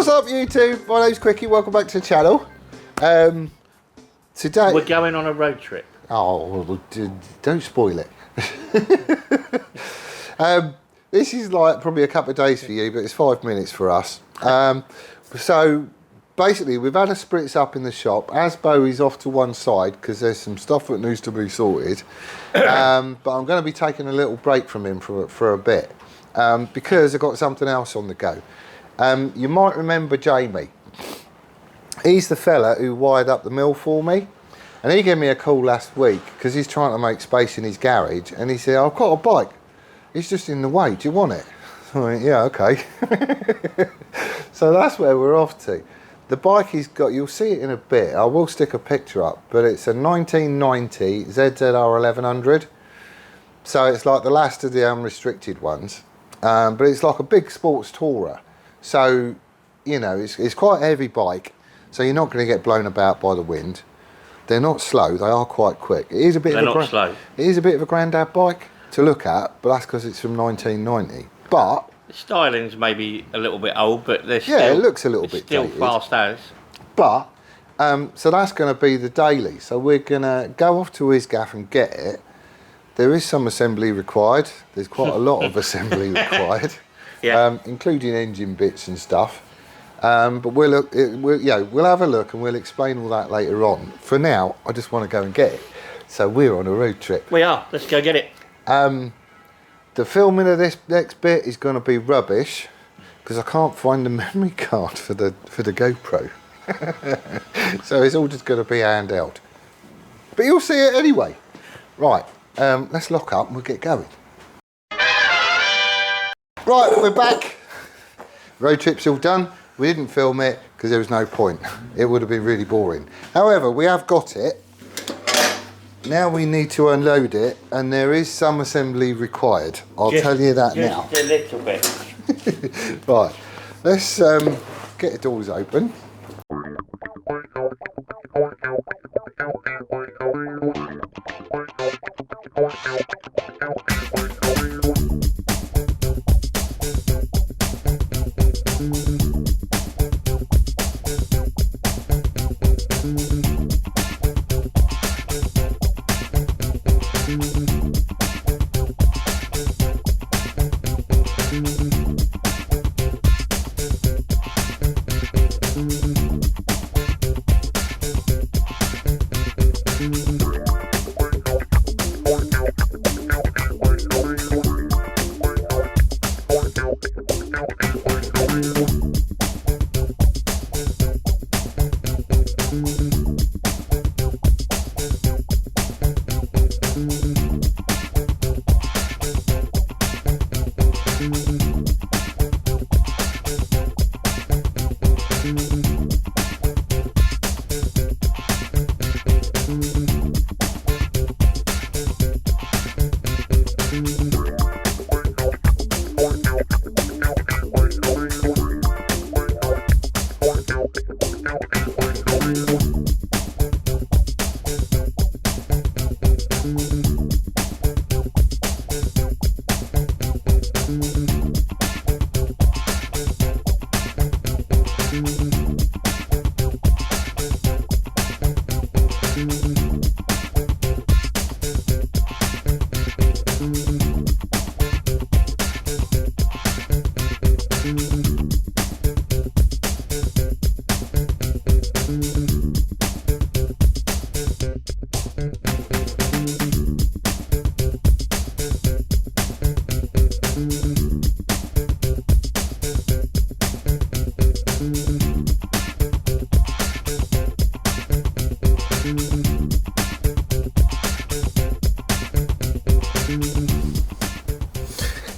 What's up YouTube? My name's Quickie, welcome back to the channel. Today... We're going on a road trip. Oh, well, don't spoil it. This is like probably a couple of days for you, but it's 5 minutes for us. So basically we've had a spritz up in the shop. Asbo is off to one side because there's some stuff that needs to be sorted. But I'm going to be taking a little break from him for a bit because I've got something else on the go. You might remember Jamie. He's the fella who wired up the mill for me. And he gave me a call last week because he's trying to make space in his garage. And he said, I've got a bike. It's just in the way. Do you want it? I went, yeah, okay. So that's where we're off to. The bike he's got, you'll see it in a bit. I will stick a picture up. But it's a 1990 ZZR 1100. So it's like the last of the unrestricted ones. But it's like a big sports tourer. So, you know, it's quite a heavy bike. So you're not going to get blown about by the wind. They're not slow, they are quite quick. It is a bit It is a bit of a granddad bike to look at, but that's because it's from 1990. But the styling's maybe a little bit old, but they're yeah, still, it looks a little bit still dated. fast as. But so that's going to be the daily. So we're going to go off to his gaff and get it. There is some assembly required. There's quite a lot of assembly required, yeah. Including engine bits and stuff. But we'll have a look and we'll explain all that later on. For now, I just want to go and get it. So we're on a road trip. We are. Let's go get it. The filming of this next bit is going to be rubbish because I can't find the memory card for the GoPro. So it's all just going to be handheld. But you'll see it anyway. Right, let's lock up and we'll get going. Right, we're back. Road trip's all done. We didn't film it because there was no point. It would have been really boring. However, we have got it. Now we need to unload it and there is some assembly required. I'll tell you that now. Just a little bit. Right, let's get the doors open.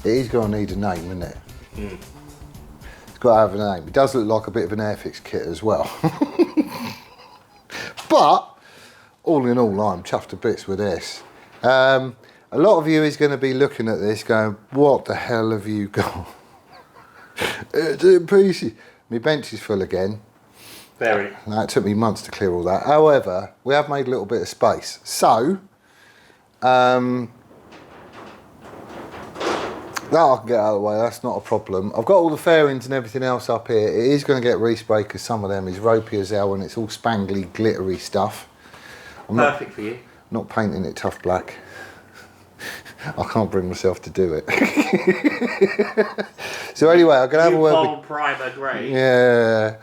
It is going to need a name, isn't it? Mm. It's got to have a name. It does look like a bit of an Airfix kit as well. But, all in all, I'm chuffed to bits with this. A lot of you is going to be looking at this going, what the hell have you got? It's in pieces. My bench is full again. Very. Now, it took me months to clear all that. However, we have made a little bit of space. So, That I can get out of the way, that's not a problem. I've got all the fairings and everything else up here. It is going to get resprayed because some of them is ropey as hell and it's all spangly, glittery stuff. Perfect for you. Not painting it tough black. I can't bring myself to do it. So anyway, I'm going to have a word with... primer grey. Yeah.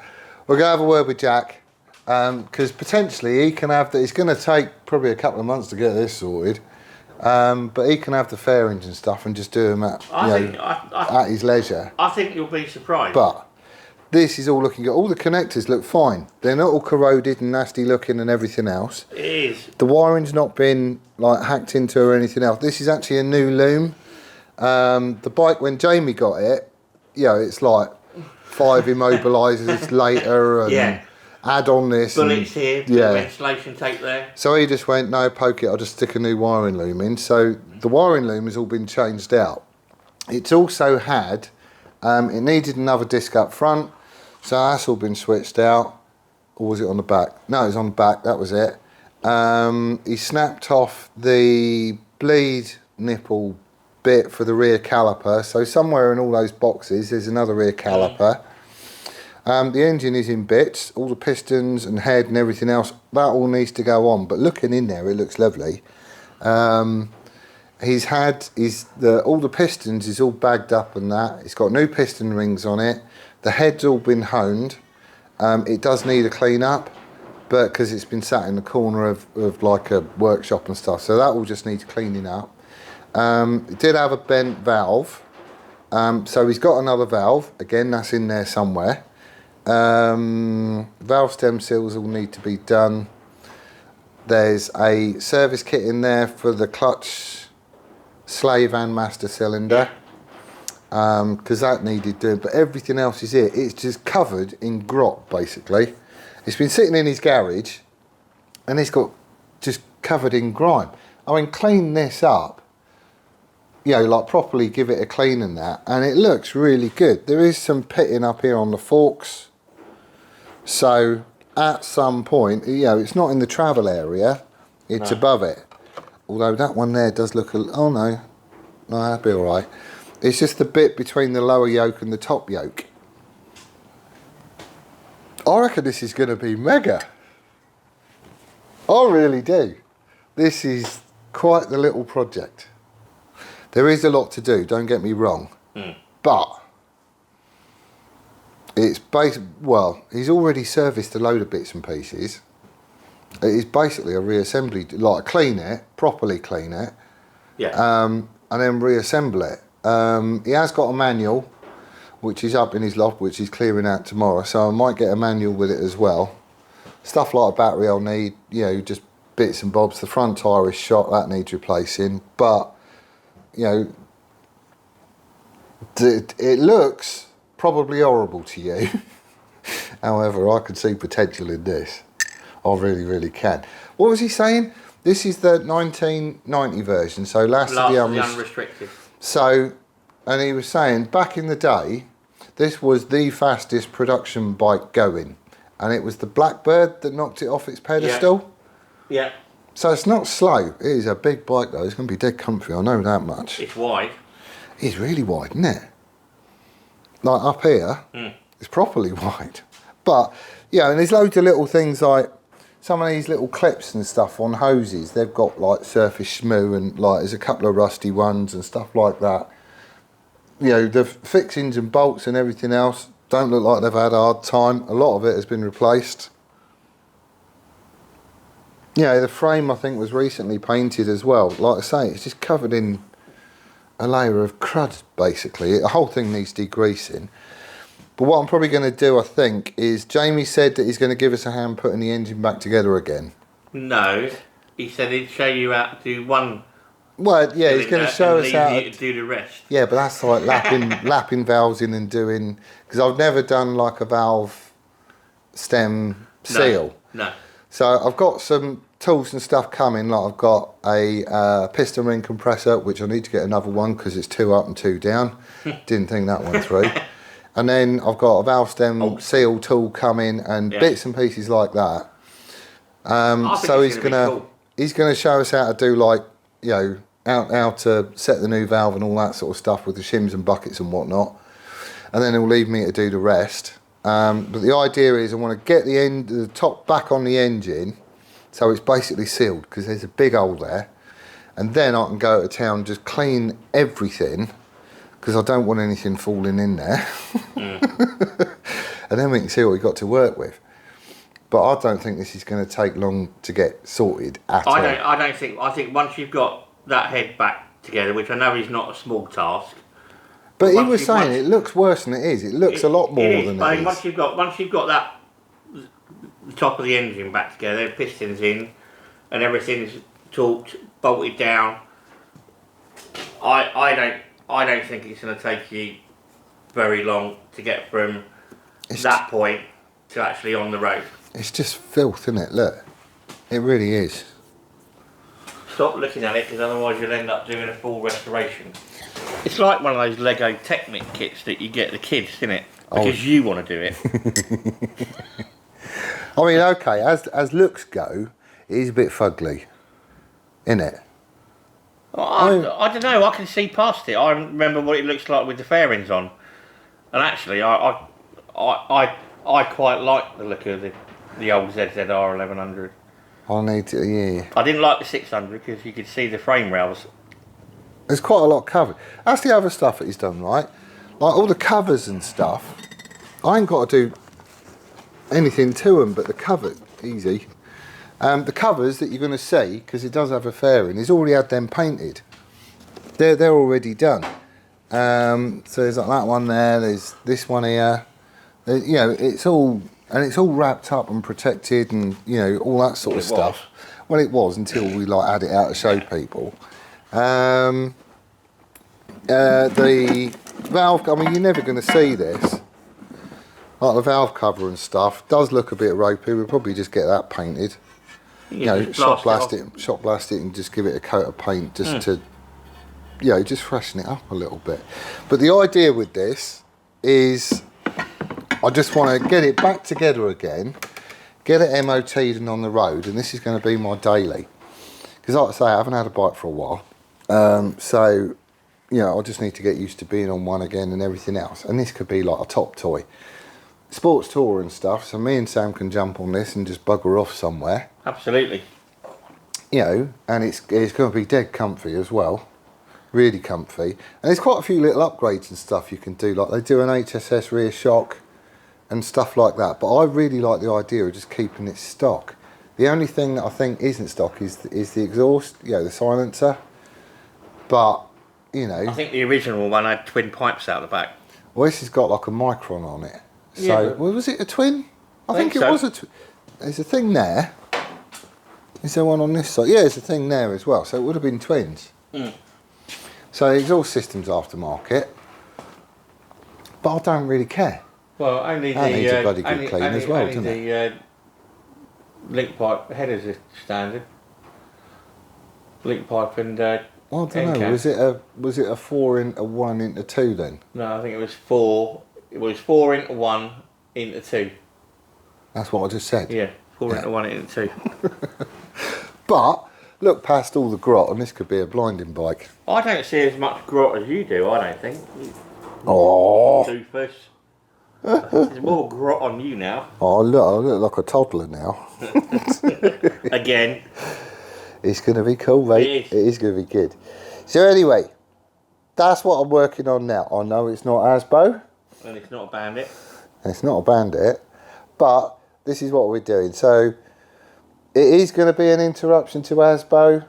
We're going to have a word with Jack. Because potentially he can have... It's going to take probably a couple of months to get this sorted. But he can have the fairings and stuff and just do them at, at his leisure. I think you'll be surprised. But this is all looking good. All the connectors look fine. They're not all corroded and nasty looking and everything else. It is. The wiring's not been like hacked into or anything else. This is actually a new loom. The bike, when Jamie got it, it's like 5 immobilisers later and add on this. Bullets here, ventilation tape there. So he just went, no, poke it, I'll just stick a new wiring loom in. So the wiring loom has all been changed out. It's also had, it needed another disc up front, so that's all been switched out. Or was it on the back? No, it was on the back, that was it. He snapped off the bleed nipple bit for the rear caliper, so somewhere in all those boxes there's another rear caliper. The engine is in bits, all the pistons and head and everything else, that all needs to go on, but looking in there it looks lovely. He's had all the pistons is all bagged up and that. It's got new piston rings on it. The head's all been honed. It does need a clean up, but because it's been sat in the corner of like a workshop and stuff, so that all just needs cleaning up. It did have a bent valve, so he's got another valve. Again, that's in there somewhere. Valve stem seals all need to be done. There's a service kit in there for the clutch slave and master cylinder, because that needed doing, but everything else is here. It's just covered in grot basically. It's been sitting in his garage and it's got just covered in grime. I mean, clean this up, like properly give it a clean and that, and it looks really good. There is some pitting up here on the forks, so at some point, it's not in the travel area, it's above it. Although that one there does look oh no, that'd be all right. It's just the bit between the lower yoke and the top yoke. I reckon this is going to be mega. I really do. This is quite the little project. There is a lot to do, don't get me wrong. But it's he's already serviced a load of bits and pieces. It is basically a reassembly, like clean it, properly clean it, and then reassemble it. He has got a manual, which is up in his loft, which he's clearing out tomorrow, so I might get a manual with it as well. Stuff like a battery I'll need, just bits and bobs. The front tyre is shot, that needs replacing, but, it looks probably horrible to you. However, I can see potential in this. I really, really can. What was he saying? This is the 1990 version, so last of the unrestricted. So, and he was saying, back in the day, this was the fastest production bike going. And it was the Blackbird that knocked it off its pedestal. Yeah. So it's not slow. It is a big bike though. It's going to be dead comfy, I know that much. It's wide. It's really wide, isn't it? Like up here, it's properly wide. But, and there's loads of little things like, some of these little clips and stuff on hoses, they've got like surface schmoo and there's a couple of rusty ones and stuff like that. The fixings and bolts and everything else don't look like they've had a hard time. A lot of it has been replaced. The frame I think was recently painted as well. Like I say, it's just covered in a layer of crud basically. The whole thing needs degreasing. But what I'm probably going to do, I think, is Jamie said that he's going to give us a hand putting the engine back together again. No, he said he'd show you how to do one. Well, yeah, he's going to show us how to do the rest. Yeah, but that's like lapping valves in and doing, because I've never done like a valve stem seal. No. So I've got some tools and stuff coming. Like I've got a piston ring compressor, which I need to get another one because it's 2 up and 2 down. Didn't think that one through. And then I've got a valve stem seal tool coming and bits and pieces like that. So he's gonna show us how to do how to set the new valve and all that sort of stuff with the shims and buckets and whatnot, and then he'll leave me to do the rest. But the idea is I want to get the top back on the engine, so it's basically sealed because there's a big hole there, and then I can go to town and just clean everything because I don't want anything falling in there. And then we can see what we've got to work with. But I don't think this is going to take long to get sorted at all. I think once you've got that head back together, which I know is not a small task. But he was saying it looks worse than it is. It looks a lot more than it is. Once you've got that the top of the engine back together, pistons in, and everything's torqued, bolted down, I don't think it's going to take you very long to get from that point to actually on the road. It's just filth, isn't it? Look, it really is. Stop looking at it, because otherwise you'll end up doing a full restoration. It's like one of those Lego Technic kits that you get the kids, isn't it? Because you want to do it. I mean, okay, as looks go, it is a bit fugly, isn't it? I don't know. I can see past it. I remember what it looks like with the fairings on, and actually, I quite like the look of the old ZZR 1100. I need to, yeah. I didn't like the 600 because you could see the frame rails. There's quite a lot covered. That's the other stuff that he's done, right? Like all the covers and stuff. I ain't got to do anything to them, but the cover, easy. The covers that you're going to see, because it does have a fairing, he's already had them painted. They're already done. So there's like that one there. There's this one here. You know, it's all wrapped up and protected, and you know all that sort of stuff. Well, it was until we like had it out to show people. The valve. I mean, you're never going to see this. Like the valve cover and stuff does look a bit ropey. We'll probably just get that painted. You know, shot blast it, and just give it a coat of paint just to, you know, just freshen it up a little bit. But the idea with this is, I just want to get it back together again, get it MOT'd and on the road, and this is going to be my daily. Because like I say, I haven't had a bike for a while, so you know, I just need to get used to being on one again and everything else. And this could be like a top toy. Sports tour and stuff, so me and Sam can jump on this and just bugger off somewhere. Absolutely. You know, and it's going to be dead comfy as well, really comfy. And there's quite a few little upgrades and stuff you can do, like they do an HSS rear shock and stuff like that. But I really like the idea of just keeping it stock. The only thing that I think isn't stock is the exhaust, you know, the silencer. But you know, I think the original one had twin pipes out the back. Well, this has got like a micron on it. So, yeah, well, was it a twin? I think it was a twin. There's a thing there. Is there one on this side? Yeah, there's a thing there as well. So it would have been twins. So the exhaust system's aftermarket. But I don't really care. Well, only that needs a bloody good only, clean as well, doesn't it? The link pipe headers are standard. Link pipe and Well, I don't know. Was it a 4 into 1 into 2 then? No, I think it was 4. It was 4 into 1 into 2. That's what I just said. Yeah, 4 into 1 into 2. But look past all the grot, and this could be a blinding bike. I don't see as much grot as you do. I don't think. Oh. Doofus. There's more grot on you now. Oh, look! I look like a toddler now. Again. It's going to be cool, mate. It is going to be good. So anyway, that's what I'm working on now. I know it's not Asbo. And it's not a bandit. It's not a bandit. But this is what we're doing. So it is going to be an interruption to Asbo.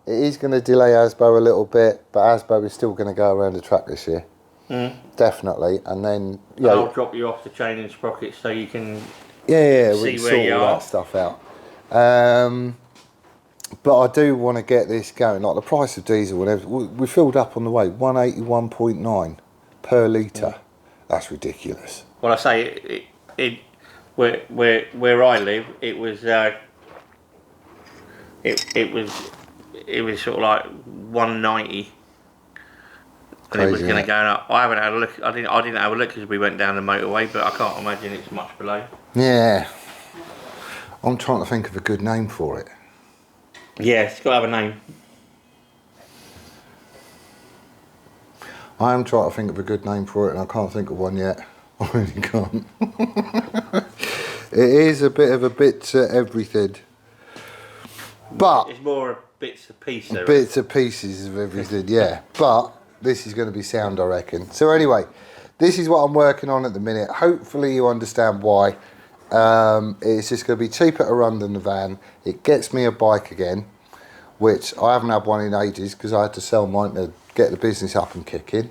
It is going to delay Asbo a little bit. But Asbo is still going to go around the track this year. Definitely. And then... Yeah, I'll drop you off the chain and sprockets so you can we can see sort all that stuff out. But I do want to get this going. Like the price of diesel, whatever, we filled up on the way, 181.9 per litre. That's ridiculous. Well, I say where I live, it was it was sort of like 190, and it was going to go up. I haven't had a look. I didn't have a look because we went down the motorway, but I can't imagine it's much below. Yeah, I'm trying to think of a good name for it. Yeah, it's got to have a name. I am trying to think of a good name for it and I can't think of one yet. I really can't. It is a bit of a bit to everything. But it's more bits of pieces. Bits of pieces of everything, yeah. But this is going to be sound, I reckon. So anyway, this is what I'm working on at the minute. Hopefully you understand why. It's just going to be cheaper to run than the van. It gets me a bike again, which I haven't had one in ages because I had to sell mine to get the business up and kicking.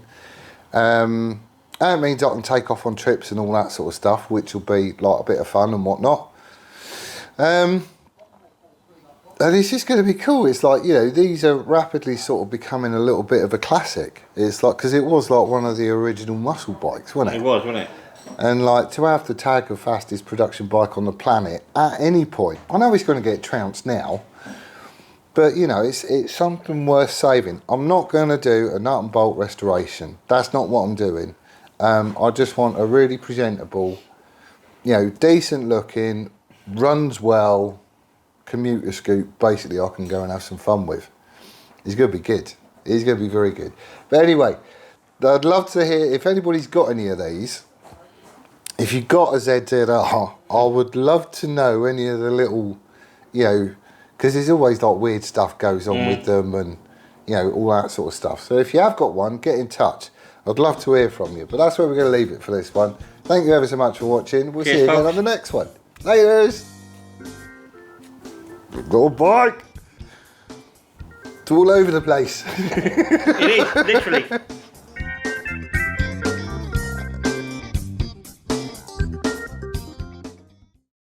And it means I can take off on trips and all that sort of stuff, which will be like a bit of fun and whatnot. And it's just going to be cool. It's like, you know, these are rapidly sort of becoming a little bit of a classic. It's like, because it was like one of the original muscle bikes, wasn't it? It was, wasn't it? And like to have the tag of fastest production bike on the planet at any point. I know it's going to get trounced now, but you know, it's something worth saving. I'm not going to do a nut and bolt restoration. That's not what I'm doing. I just want a really presentable, you know, decent looking, runs well, commuter scoot, basically I can go and have some fun with. He's going to be good. He's going to be very good. But anyway, I'd love to hear if anybody's got any of these. If you've got a ZZR, I would love to know any of the little, you know, because there's always like weird stuff goes on with them and, you know, all that sort of stuff. So if you have got one, get in touch. I'd love to hear from you. But that's where we're going to leave it for this one. Thank you ever so much for watching. We'll see you again on the next one. Laters! Little bike. It's all over the place. It is, literally.